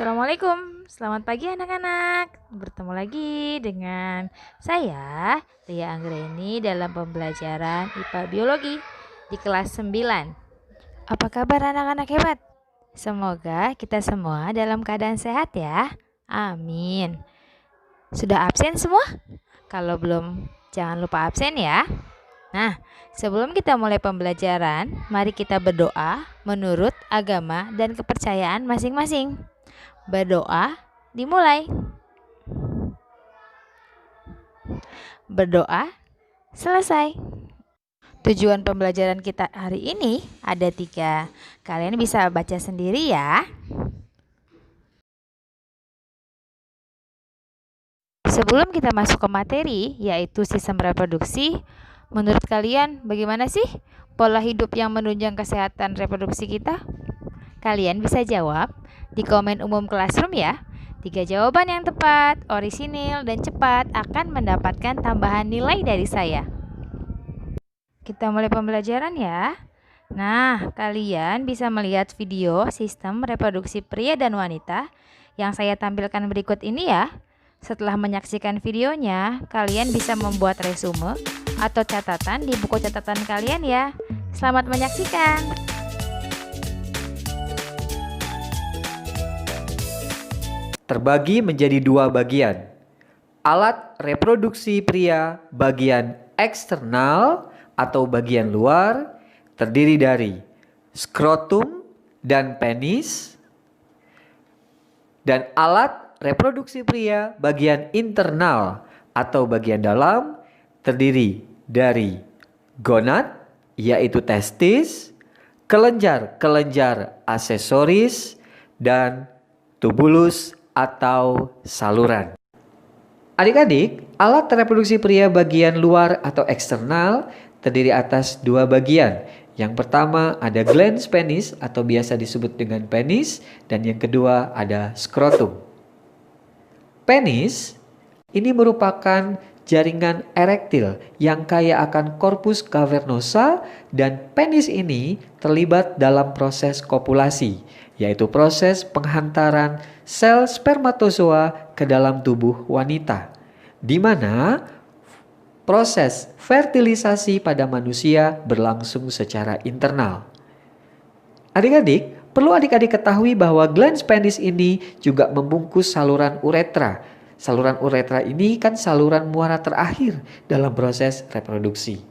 Assalamualaikum, selamat pagi anak-anak. Bertemu lagi dengan saya, Lia Anggreni dalam pembelajaran IPA Biologi di kelas 9. Apa kabar anak-anak hebat? Semoga kita semua dalam keadaan sehat ya. Amin. Sudah absen semua? Kalau belum, jangan lupa absen ya. Nah, sebelum kita mulai pembelajaran, mari kita berdoa menurut agama dan kepercayaan masing-masing. Berdoa dimulai. Berdoa selesai. Tujuan pembelajaran kita hari ini ada 3. Kalian bisa baca sendiri ya. Sebelum kita masuk ke materi, yaitu sistem reproduksi, menurut kalian bagaimana sih pola hidup yang menunjang kesehatan reproduksi kita? Kalian bisa jawab di komen umum Classroom ya. 3 jawaban yang tepat, orisinil, dan cepat akan mendapatkan tambahan nilai dari saya. Kita mulai pembelajaran ya. Nah, kalian bisa melihat video sistem reproduksi pria dan wanita yang saya tampilkan berikut ini ya. Setelah menyaksikan videonya, kalian bisa membuat resume atau catatan di buku catatan kalian ya. Selamat menyaksikan. Terbagi menjadi 2 bagian. Alat reproduksi pria bagian eksternal atau bagian luar terdiri dari skrotum dan penis, dan alat reproduksi pria bagian internal atau bagian dalam terdiri dari gonad yaitu testis, kelenjar-kelenjar aksesoris, dan tubulus atau saluran. Adik-adik, alat reproduksi pria bagian luar atau eksternal terdiri atas 2 bagian. Yang pertama ada glans penis atau biasa disebut dengan penis, dan yang kedua ada skrotum. Penis ini merupakan jaringan erektil yang kaya akan korpus cavernosa, dan penis ini terlibat dalam proses kopulasi, yaitu proses penghantaran sel spermatozoa ke dalam tubuh wanita, di mana proses fertilisasi pada manusia berlangsung secara internal. Adik-adik, perlu adik-adik ketahui bahwa glans penis ini juga membungkus saluran uretra. Saluran uretra ini kan saluran muara terakhir dalam proses reproduksi.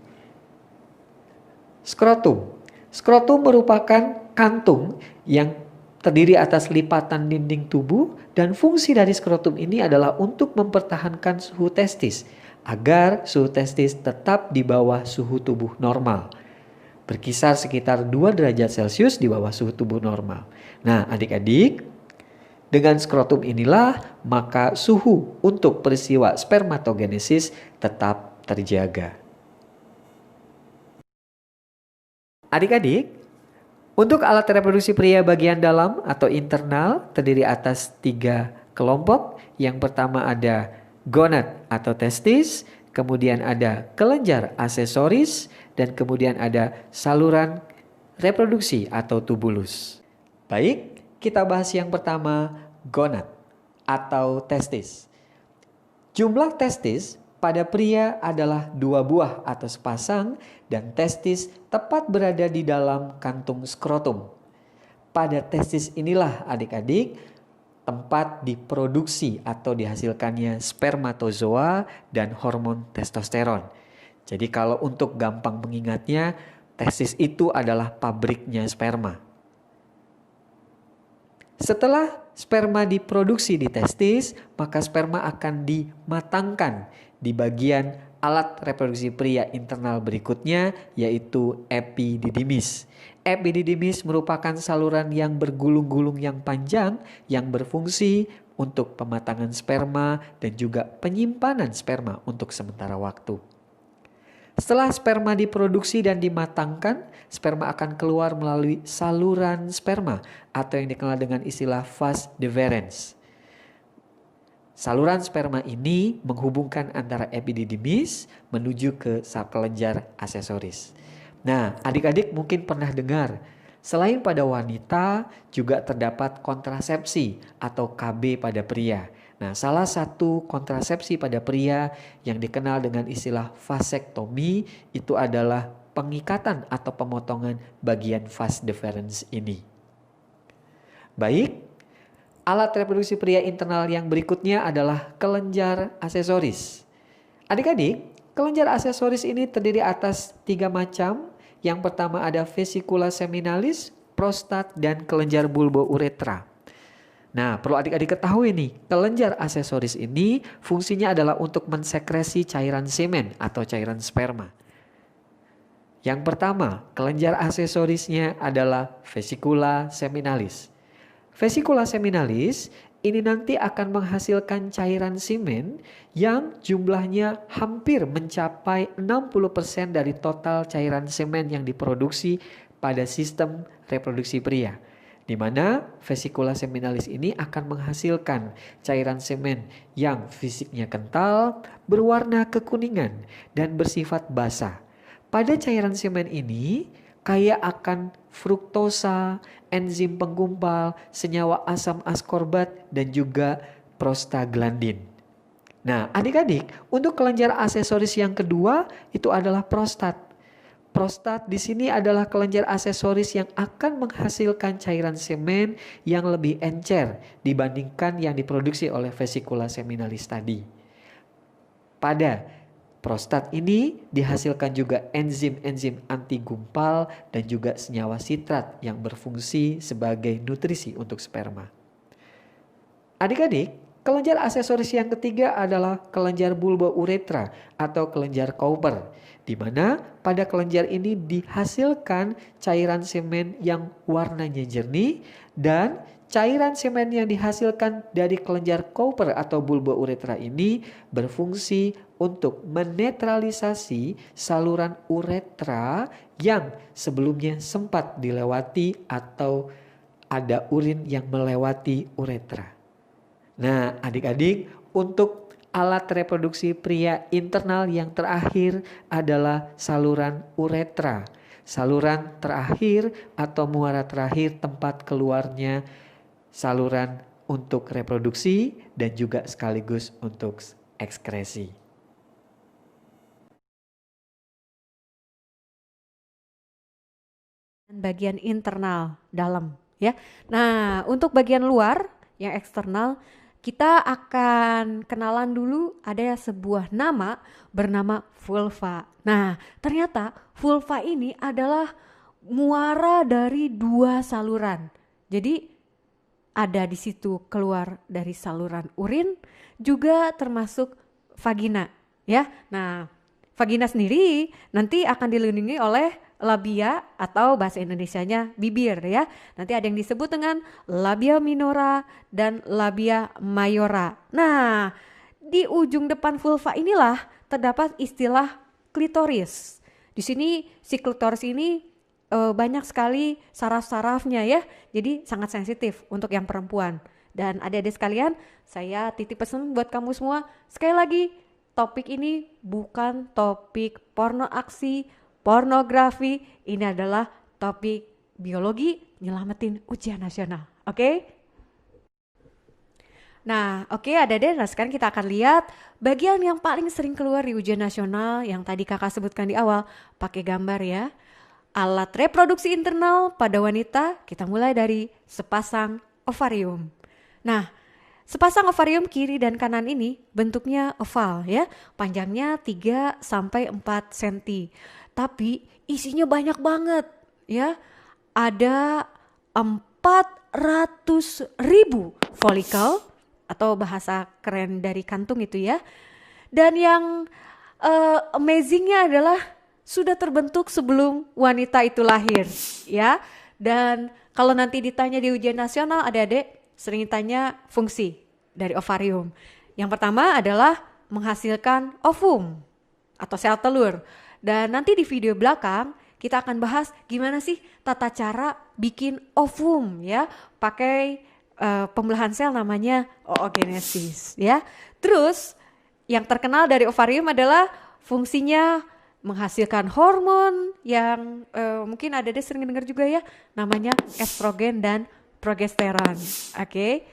Skrotum. Skrotum merupakan kantung yang terdiri atas lipatan dinding tubuh, dan fungsi dari skrotum ini adalah untuk mempertahankan suhu testis agar suhu testis tetap di bawah suhu tubuh normal, berkisar sekitar 2 derajat Celcius di bawah suhu tubuh normal. Nah, adik-adik, dengan skrotum inilah maka suhu untuk peristiwa spermatogenesis tetap terjaga. Adik-adik, untuk alat reproduksi pria bagian dalam atau internal terdiri atas 3 kelompok. Yang pertama ada gonad atau testis, kemudian ada kelenjar aksesoris, dan kemudian ada saluran reproduksi atau tubulus. Baik, kita bahas yang pertama, gonad atau testis. Jumlah testis pada pria adalah 2 buah atau sepasang, dan testis tepat berada di dalam kantung skrotum. Pada testis inilah adik-adik tempat diproduksi atau dihasilkannya spermatozoa dan hormon testosteron. Jadi kalau untuk gampang mengingatnya, testis itu adalah pabriknya sperma. Setelah sperma diproduksi di testis, maka sperma akan dimatangkan di bagian alat reproduksi pria internal berikutnya, yaitu epididymis. Epididymis merupakan saluran yang bergulung-gulung yang panjang yang berfungsi untuk pematangan sperma dan juga penyimpanan sperma untuk sementara waktu. Setelah sperma diproduksi dan dimatangkan, sperma akan keluar melalui saluran sperma atau yang dikenal dengan istilah vas deferens. Saluran sperma ini menghubungkan antara epididymis menuju ke kelenjar aksesoris. Nah, adik-adik mungkin pernah dengar Selain pada wanita, juga terdapat kontrasepsi atau KB pada pria. Nah, salah satu kontrasepsi pada pria yang dikenal dengan istilah vasektomi itu adalah pengikatan atau pemotongan bagian vas deferens ini. Baik, alat reproduksi pria internal yang berikutnya adalah kelenjar aksesoris. Adik-adik, kelenjar aksesoris ini terdiri atas 3 macam. Yang pertama ada vesicula seminalis, prostat, dan kelenjar bulbouretra. Nah, perlu adik-adik ketahui nih, kelenjar aksesoris ini fungsinya adalah untuk mensekresi cairan semen atau cairan sperma. Yang pertama, kelenjar aksesorisnya adalah vesicula seminalis. Vesicula seminalis ini nanti akan menghasilkan cairan semen yang jumlahnya hampir mencapai 60% dari total cairan semen yang diproduksi pada sistem reproduksi pria. Di mana vesicula seminalis ini akan menghasilkan cairan semen yang fisiknya kental, berwarna kekuningan, dan bersifat basah. Pada cairan semen ini kaya akan fruktosa, enzim penggumpal, senyawa asam askorbat, dan juga prostaglandin. Nah, adik-adik, untuk kelenjar aksesoris yang kedua itu adalah prostat. Prostat di sini adalah kelenjar aksesoris yang akan menghasilkan cairan semen yang lebih encer dibandingkan yang diproduksi oleh vesicula seminalis tadi. Pada prostat ini dihasilkan juga enzim-enzim anti gumpal dan juga senyawa sitrat yang berfungsi sebagai nutrisi untuk sperma. Adik-adik, kelenjar aksesoris yang ketiga adalah kelenjar bulbouretra atau kelenjar Cowper, di mana pada kelenjar ini dihasilkan cairan semen yang warnanya jernih, dan cairan semen yang dihasilkan dari kelenjar Cowper atau bulbouretra ini berfungsi untuk menetralisasi saluran uretra yang sebelumnya sempat dilewati atau ada urin yang melewati uretra. Nah, adik-adik, untuk alat reproduksi pria internal yang terakhir adalah saluran uretra. Saluran terakhir atau muara terakhir tempat keluarnya saluran untuk reproduksi dan juga sekaligus untuk ekskresi. Bagian internal dalam ya. Nah, untuk bagian luar yang eksternal kita akan kenalan dulu ada sebuah nama bernama vulva. Nah, ternyata vulva ini adalah muara dari 2 saluran. Jadi ada di situ keluar dari saluran urin juga termasuk vagina ya. Nah, vagina sendiri nanti akan dilindungi oleh labia atau bahasa Indonesianya bibir ya. Nanti ada yang disebut dengan labia minora dan labia mayora. Nah, di ujung depan vulva inilah terdapat istilah klitoris. Di sini si klitoris ini banyak sekali saraf-sarafnya ya. Jadi sangat sensitif untuk yang perempuan. Dan adik-adik sekalian, saya titip pesan buat kamu semua. Sekali lagi, topik ini bukan topik porno aksi, pornografi, ini adalah topik biologi nyelamatin ujian nasional. Oke? Nah, oke, adik-adik, nah sekarang kita akan lihat bagian yang paling sering keluar di ujian nasional yang tadi kakak sebutkan di awal, pakai gambar ya. Alat reproduksi internal pada wanita, kita mulai dari sepasang ovarium. Nah, sepasang ovarium kiri dan kanan ini bentuknya oval ya, panjangnya 3 sampai 4 cm. Tapi isinya banyak banget ya. Ada 400.000 folikel atau bahasa keren dari kantung itu ya. Dan yang amazingnya adalah sudah terbentuk sebelum wanita itu lahir ya. Dan kalau nanti ditanya di ujian nasional, adik-adik sering ditanya fungsi dari ovarium. Yang pertama adalah menghasilkan ovum atau sel telur. Dan nanti di video belakang kita akan bahas gimana sih tata cara bikin ovum ya, pakai pembelahan sel namanya oogenesis ya. Terus yang terkenal dari ovarium adalah fungsinya menghasilkan hormon yang mungkin ada deh sering dengar juga ya, namanya estrogen dan progesteron. Oke.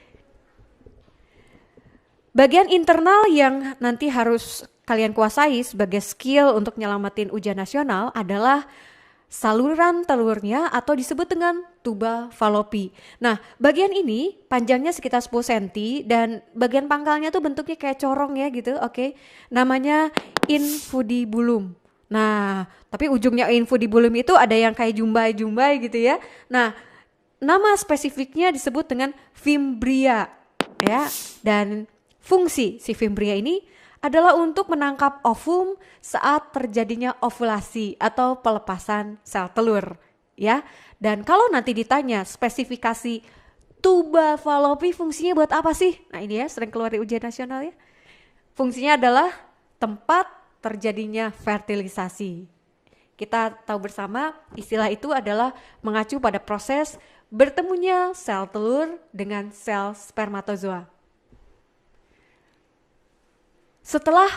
Bagian internal yang nanti harus kalian kuasai sebagai skill untuk nyelamatin ujian nasional adalah saluran telurnya atau disebut dengan tuba fallopi. Nah, bagian ini panjangnya sekitar 10 cm dan bagian pangkalnya tuh bentuknya kayak corong ya gitu, oke. Namanya infundibulum. Nah, tapi ujungnya infundibulum itu ada yang kayak jumbai-jumbai gitu ya. Nah, nama spesifiknya disebut dengan fimbria ya. Dan fungsi si fimbria ini adalah untuk menangkap ovum saat terjadinya ovulasi atau pelepasan sel telur ya. Dan kalau nanti ditanya spesifikasi tuba fallopi fungsinya buat apa sih? Nah ini ya sering keluar di ujian nasional ya. Fungsinya adalah tempat terjadinya fertilisasi. Kita tahu bersama istilah itu adalah mengacu pada proses bertemunya sel telur dengan sel spermatozoa. Setelah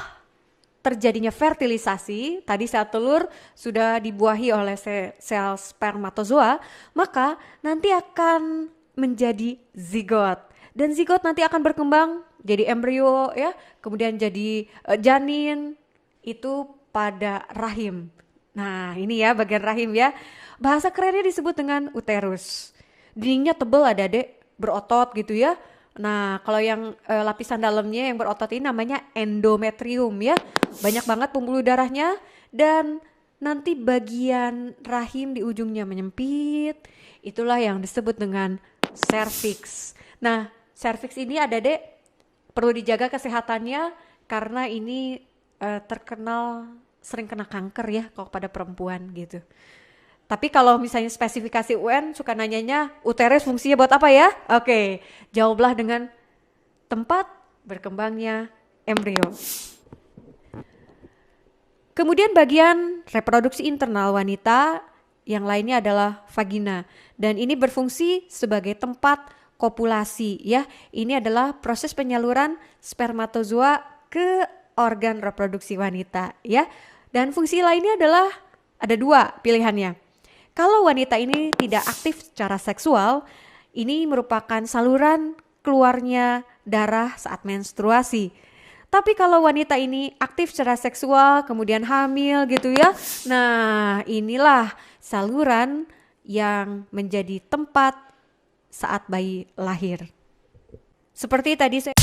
terjadinya fertilisasi, tadi sel telur sudah dibuahi oleh sel spermatozoa, maka nanti akan menjadi zigot. Dan zigot nanti akan berkembang jadi embrio ya, kemudian jadi janin itu pada rahim. Nah, ini ya bagian rahim ya. Bahasa kerennya disebut dengan uterus. Dindingnya tebal ada dek, berotot gitu ya. Nah, kalau yang lapisan dalamnya yang berotot ini namanya endometrium ya. Banyak banget pembuluh darahnya dan nanti bagian rahim di ujungnya menyempit. Itulah yang disebut dengan serviks. Nah, serviks ini ada dek, perlu dijaga kesehatannya karena ini terkenal sering kena kanker ya kalau pada perempuan gitu. Tapi kalau misalnya spesifikasi UN suka nanyanya uterus fungsinya buat apa ya? Oke, jawablah dengan tempat berkembangnya embrio. Kemudian bagian reproduksi internal wanita yang lainnya adalah vagina. Dan ini berfungsi sebagai tempat kopulasi ya. Ini adalah proses penyaluran spermatozoa ke organ reproduksi wanita ya. Dan fungsi lainnya adalah ada dua pilihannya. Kalau wanita ini tidak aktif secara seksual, ini merupakan saluran keluarnya darah saat menstruasi. Tapi kalau wanita ini aktif secara seksual, kemudian hamil gitu ya, nah inilah saluran yang menjadi tempat saat bayi lahir. Seperti tadi saya